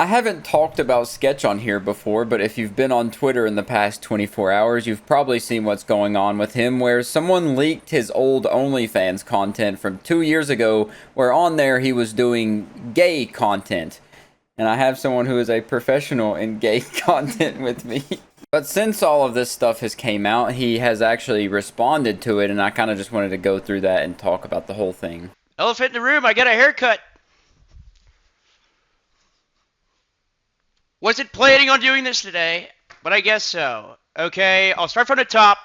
I haven't talked about Sketch on here before, but if you've been on Twitter in the past 24 hours, you've probably seen what's going on with him, where someone leaked his old OnlyFans content from 2 years ago, where on there he was doing gay content. And I have someone who is a professional in gay content with me. But since all of this stuff has came out, he has actually responded to it, and I kind of just wanted to go through that and talk about the whole thing. Elephant in the room, I got a haircut. Wasn't planning on doing this today, but I guess so. Okay, I'll start from the top.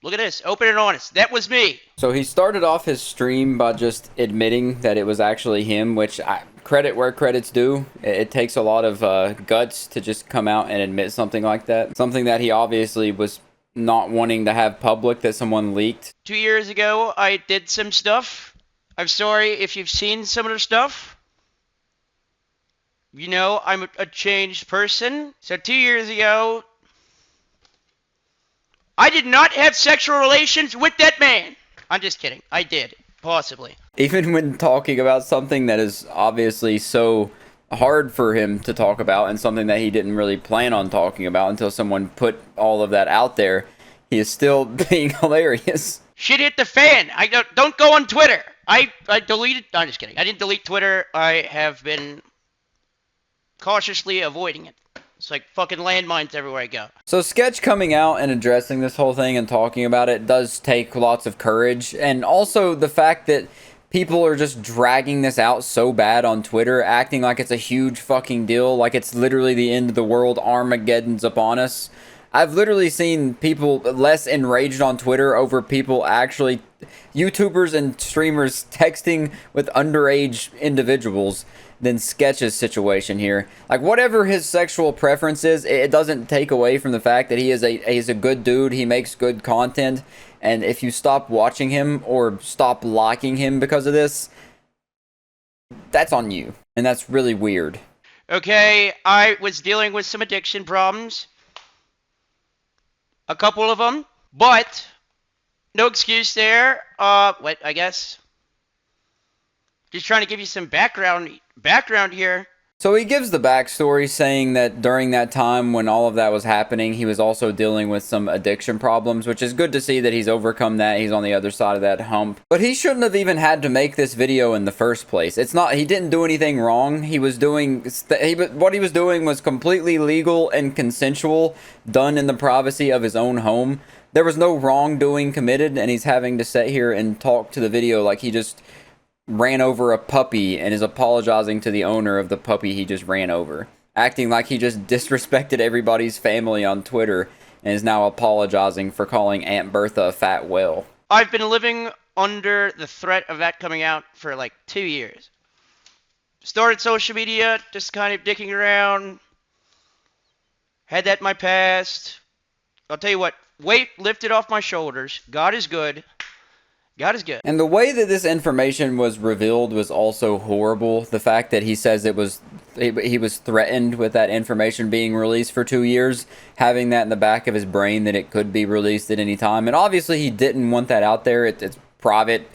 Look at this, open and honest. That was me. So he started off his stream by just admitting that it was actually him, which I credit where credit's due. It takes a lot of guts to just come out and admit something like that. Something that he obviously was not wanting to have public, that someone leaked. 2 years ago, I did some stuff. I'm sorry if you've seen some of the stuff. You know, I'm a changed person. So 2 years ago, I did not have sexual relations with that man. I'm just kidding. I did. Possibly. Even when talking about something that is obviously so hard for him to talk about and something that he didn't really plan on talking about until someone put all of that out there, he is still being hilarious. Shit hit the fan. I don't go on Twitter. I deleted. No, I'm just kidding. I didn't delete Twitter. I have been cautiously avoiding it. It's like fucking landmines everywhere I go. So Sketch coming out and addressing this whole thing and talking about it does take lots of courage. And also the fact that people are just dragging this out so bad on Twitter, acting like it's a huge fucking deal, like it's literally the end of the world, Armageddon's upon us. I've literally seen people less enraged on Twitter over people actually, YouTubers and streamers texting with underage individuals than Sketch's situation here. Like, whatever his sexual preference is, it doesn't take away from the fact that he's a good dude, he makes good content, and if you stop watching him or stop liking him because of this, that's on you, and that's really weird. Okay, I was dealing with some addiction problems. A couple of them, but no excuse there. I guess. Just trying to give you some background here. So he gives the backstory, saying that during that time when all of that was happening, he was also dealing with some addiction problems, which is good to see that he's overcome that. He's on the other side of that hump. But he shouldn't have even had to make this video in the first place. It's not, he didn't do anything wrong. He was doing, what he was doing was completely legal and consensual, done in the privacy of his own home. There was no wrongdoing committed, and he's having to sit here and talk to the video like he just ran over a puppy and is apologizing to the owner of the puppy he just ran over, acting like he just disrespected everybody's family on Twitter and is now apologizing for calling Aunt Bertha a fat whale. I've been living under the threat of that coming out for like 2 years. Started social media, just kind of dicking around. Had that in my past. I'll tell you what, weight lifted off my shoulders. God is good. God is good. And the way that this information was revealed was also horrible. The fact that he says he was threatened with that information being released for 2 years, having that in the back of his brain that it could be released at any time. And obviously he didn't want that out there. It's private,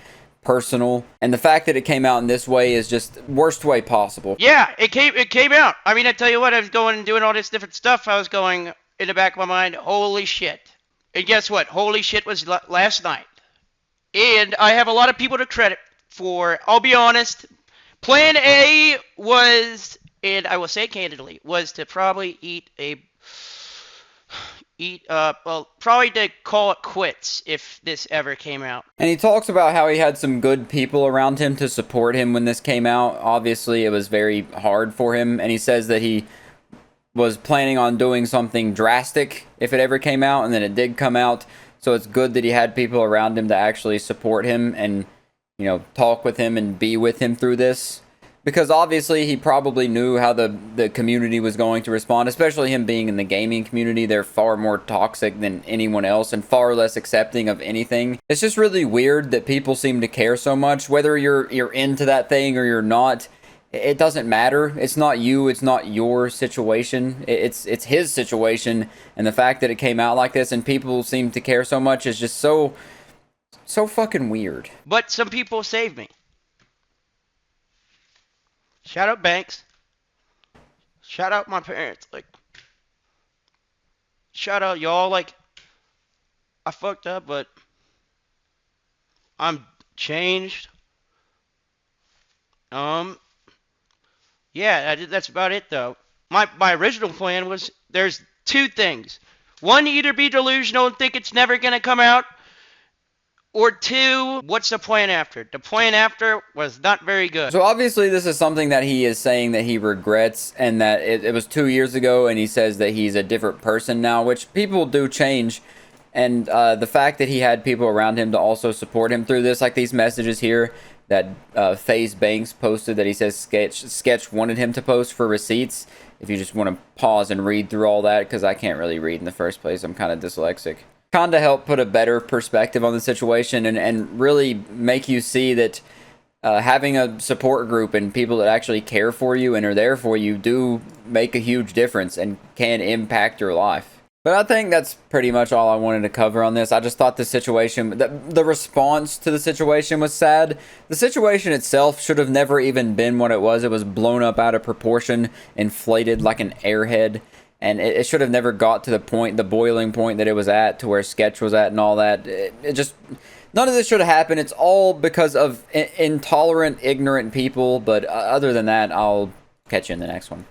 personal. And the fact that it came out in this way is just worst way possible. Yeah, it came out. I mean, I tell you what, I was going and doing all this different stuff. I was going in the back of my mind, holy shit. And guess what? Holy shit was last night. And I have a lot of people to credit for, I'll be honest, plan A was, and I will say candidly, was to probably probably to call it quits if this ever came out. And he talks about how he had some good people around him to support him when this came out. Obviously, it was very hard for him, and he says that he was planning on doing something drastic if it ever came out, and then it did come out. So it's good that he had people around him to actually support him and, you know, talk with him and be with him through this. Because obviously he probably knew how the community was going to respond, especially him being in the gaming community. They're far more toxic than anyone else and far less accepting of anything. It's just really weird that people seem to care so much. Whether you're into that thing or you're not, it doesn't matter. It's not you. It's not your situation. It's his situation. And the fact that it came out like this and people seem to care so much is just so fucking weird. But some people saved me. Shout out Banks. shout out my parents. Like, shout out y'all. Like, I fucked up, but I'm changed. Um, yeah, that's about it though. My original plan was there's two things. One, either be delusional and think it's never gonna come out, or two, what's the plan after? The plan after was not very good. So obviously this is something that he is saying that he regrets, and that it was 2 years ago, and he says that he's a different person now, which people do change. And the fact that he had people around him to also support him through this, like these messages here that FaZe Banks posted that he says Sketch wanted him to post for receipts. If you just want to pause and read through all that, because I can't really read in the first place. I'm kind of dyslexic. Kind of help put a better perspective on the situation, and really make you see that having a support group and people that actually care for you and are there for you do make a huge difference and can impact your life. But I think that's pretty much all I wanted to cover on this. I just thought the situation, the response to the situation was sad. The situation itself should have never even been what it was. It was blown up out of proportion, inflated like an airhead. And it should have never got to the point, the boiling point that it was at, to where Sketch was at and all that. It just, none of this should have happened. It's all because of intolerant, ignorant people. But other than that, I'll catch you in the next one.